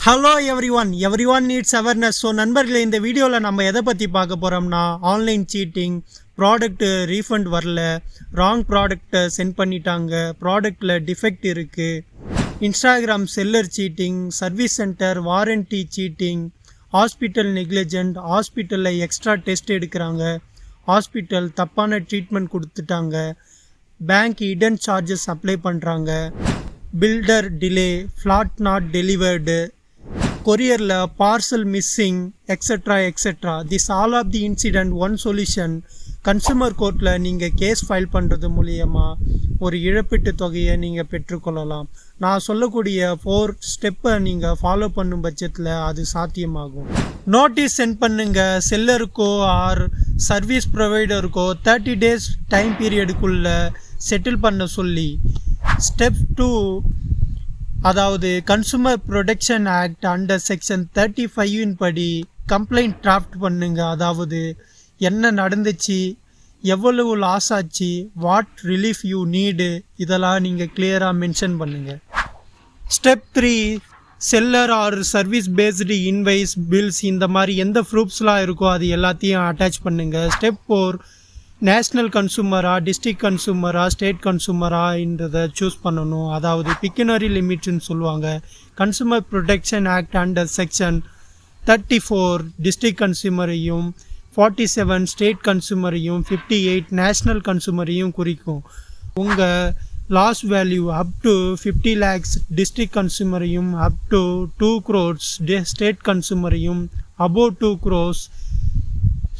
Hello everyone needs awareness. So நண்பர்களே, இந்த வீடியோவில் நம்ம எதை பற்றி பார்க்க போகிறோம்னா ஆன்லைன் சீட்டிங், ப்ராடக்ட்டு ரீஃபண்ட் வரல, ராங் ப்ராடக்டை சென்ட் பண்ணிட்டாங்க, ப்ராடக்டில் டிஃபெக்ட் இருக்குது, Instagram seller cheating, service centre warranty cheating, hospital negligent, ஹாஸ்பிட்டலில் எக்ஸ்ட்ரா டெஸ்ட் எடுக்கிறாங்க, ஹாஸ்பிட்டல் தப்பான ட்ரீட்மெண்ட் கொடுத்துட்டாங்க, பேங்க் ஹிடன் சார்ஜஸ் அப்ளை பண்ணுறாங்க, builder delay, flat not delivered, கொரியரில் parcel missing, etcetera. This all of the incident one solution. Consumer கோர்ட்டில் நீங்கள் case file பண்ணுறது மூலியமாக ஒரு இழப்பீட்டு தொகையை நீங்கள் பெற்றுக்கொள்ளலாம். நான் சொல்லக்கூடிய 4 ஸ்டெப்பை நீங்கள் ஃபாலோ பண்ணும் பட்சத்தில் அது சாத்தியமாகும். நோட்டீஸ் சென்ட் பண்ணுங்க செல்லருக்கோ ஆர் சர்வீஸ் ப்ரொவைடருக்கோ 30 days டைம் பீரியடுக்குள்ளே செட்டில் பண்ண சொல்லி. ஸ்டெப் 2, அதாவது consumer protection act under section 35 படி கம்ப்ளைண்ட் டிராஃப்ட் பண்ணுங்க. அதாவது என்ன நடந்துச்சு, எவ்வளவு லாஸ் ஆச்சு, வாட் ரிலீஃப் யூ நீடு, இதெல்லாம் நீங்கள் கிளியராக மென்ஷன் பண்ணுங்கள். Step 3, seller or service based invoice, bills, இந்த மாதிரி எந்த ப்ரூஃப்ஸ்லாம் இருக்கோ அது எல்லாத்தையும் அட்டாச் பண்ணுங்கள். ஸ்டெப் 4, நேஷ்னல் கன்சூமரா, டிஸ்ட்ரிக்ட் கன்சூமரா, ஸ்டேட் கன்சூமரான்றதை சூஸ் பண்ணணும். அதாவது பிக்கினரி லிமிட்ஸ்ன்னு சொல்லுவாங்க. Consumer protection act under section 34 district கன்சூமரையும், 47 ஸ்டேட் கன்சூமரையும், 58 நேஷ்னல் கன்சூமரையும் குறிக்கும். உங்கள் loss value up to 50 lakhs district கன்சூமரையும், அப் டு 2 crores ஸ்டேட் கன்சூமரையும், அபோவ் 2 crores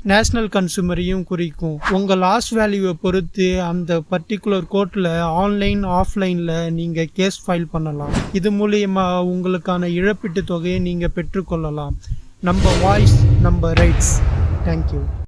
நேஷ்னல் கன்சூமரையும் குறிக்கும். உங்கள் லாஸ் வேல்யூவை பொறுத்து அந்த பர்டிகுலர் கோர்ட்டில் ஆன்லைன் ஆஃப்லைனில் நீங்கள் கேஸ் ஃபைல் பண்ணலாம். இது மூலியமாக உங்களுக்கான இழப்பீட்டு தொகையை நீங்கள் பெற்றுக்கொள்ளலாம். நம்ம வாய்ஸ், நம்ம ரைட்ஸ். தேங்க்யூ.